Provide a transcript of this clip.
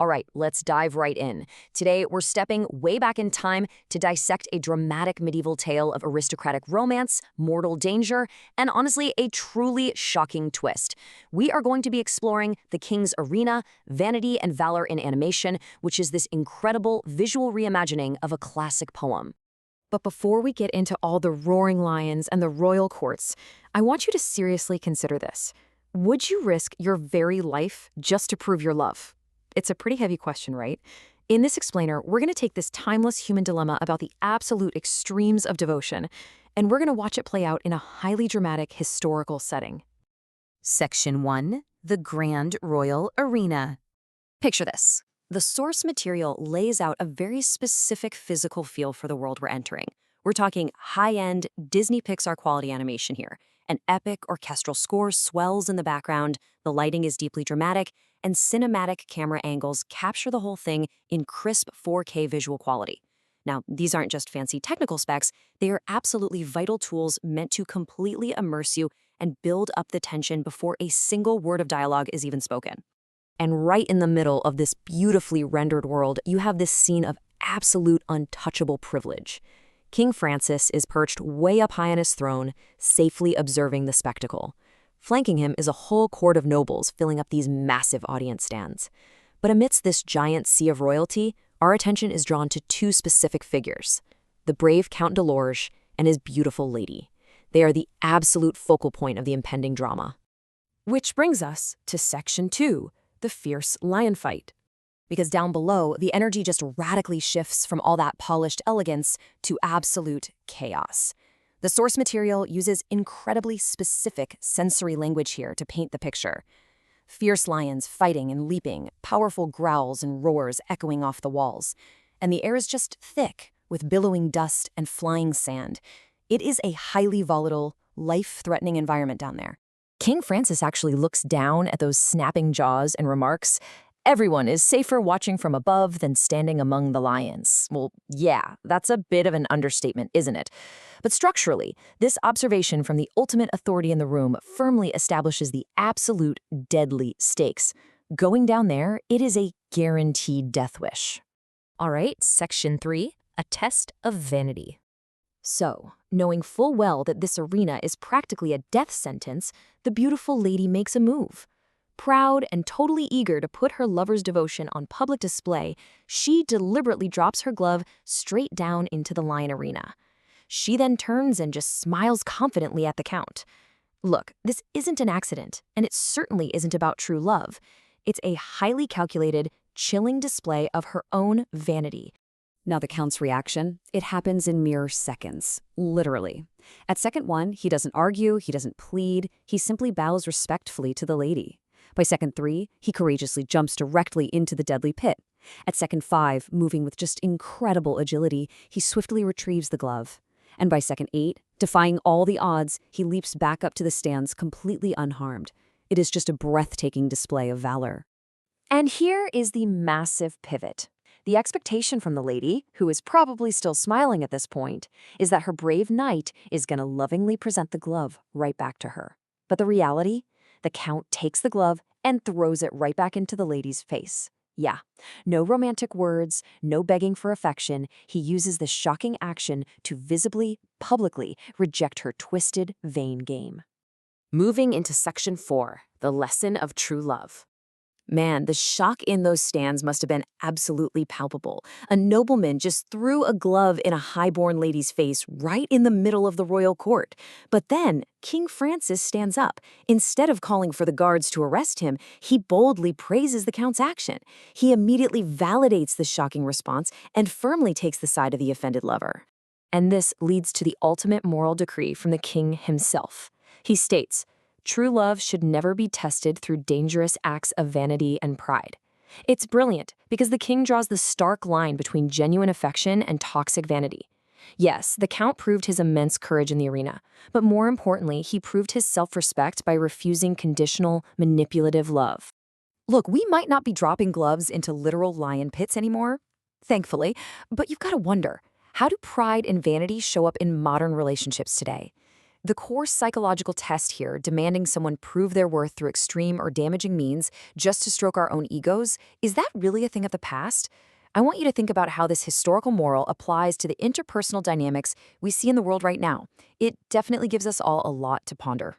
All right, let's dive right in. Today, we're stepping way back in time to dissect a dramatic medieval tale of aristocratic romance, mortal danger, and honestly, a truly shocking twist. We are going to be exploring The King's Arena, Vanity and Valor in Animation, which is this incredible visual reimagining of a classic poem. But before we get into all the roaring lions and the royal courts, I want you to seriously consider this. Would you risk your very life just to prove your love? It's a pretty heavy question, right? In this explainer, we're going to take this timeless human dilemma about the absolute extremes of devotion, and we're going to watch it play out in a highly dramatic historical setting. Section 1. The Grand Royal Arena. Picture this. The source material lays out a very specific physical feel for the world we're entering. We're talking high-end Disney Pixar quality animation here. An epic orchestral score swells in the background, the lighting is deeply dramatic, and cinematic camera angles capture the whole thing in crisp 4K visual quality. Now, these aren't just fancy technical specs, they are absolutely vital tools meant to completely immerse you and build up the tension before a single word of dialogue is even spoken. And right in the middle of this beautifully rendered world, you have this scene of absolute untouchable privilege. King Francis is perched way up high on his throne, safely observing the spectacle. Flanking him is a whole court of nobles filling up these massive audience stands. But amidst this giant sea of royalty, our attention is drawn to two specific figures: the brave Count de Lorge and his beautiful lady. They are the absolute focal point of the impending drama. Which brings us to Section 2, the fierce lion fight. Because down below, the energy just radically shifts from all that polished elegance to absolute chaos. The source material uses incredibly specific sensory language here to paint the picture. Fierce lions fighting and leaping, powerful growls and roars echoing off the walls. And the air is just thick, with billowing dust and flying sand. It is a highly volatile, life-threatening environment down there. King Francis actually looks down at those snapping jaws and remarks, "Everyone is safer watching from above than standing among the lions." Well, yeah, that's a bit of an understatement, isn't it? But structurally, this observation from the ultimate authority in the room firmly establishes the absolute deadly stakes. Going down there, it is a guaranteed death wish. All right, Section 3, a test of vanity. So, knowing full well that this arena is practically a death sentence, the beautiful lady makes a move. Proud and totally eager to put her lover's devotion on public display, she deliberately drops her glove straight down into the lion arena. She then turns and just smiles confidently at the Count. Look, this isn't an accident, and it certainly isn't about true love. It's a highly calculated, chilling display of her own vanity. Now the Count's reaction, it happens in mere seconds, literally. At second 1, he doesn't argue, he doesn't plead, he simply bows respectfully to the lady. By second 3, he courageously jumps directly into the deadly pit. At second 5, moving with just incredible agility, he swiftly retrieves the glove. And by second 8, defying all the odds, he leaps back up to the stands completely unharmed. It is just a breathtaking display of valor. And here is the massive pivot. The expectation from the lady, who is probably still smiling at this point, is that her brave knight is going to lovingly present the glove right back to her. But the reality? The Count takes the glove and throws it right back into the lady's face. Yeah, no romantic words, no begging for affection. He uses this shocking action to visibly, publicly reject her twisted, vain game. Moving into Section 4, the lesson of true love. Man, the shock in those stands must have been absolutely palpable. A nobleman just threw a glove in a highborn lady's face right in the middle of the royal court. But then King Francis stands up. Instead of calling for the guards to arrest him, he boldly praises the Count's action. He immediately validates the shocking response and firmly takes the side of the offended lover. And this leads to the ultimate moral decree from the king himself. He states, "True love should never be tested through dangerous acts of vanity and pride." It's brilliant because the king draws the stark line between genuine affection and toxic vanity. Yes, the Count proved his immense courage in the arena, but more importantly, he proved his self-respect by refusing conditional, manipulative love. Look, we might not be dropping gloves into literal lion pits anymore, thankfully, but you've got to wonder, how do pride and vanity show up in modern relationships today? The core psychological test here, demanding someone prove their worth through extreme or damaging means just to stroke our own egos, is that really a thing of the past? I want you to think about how this historical moral applies to the interpersonal dynamics we see in the world right now. It definitely gives us all a lot to ponder.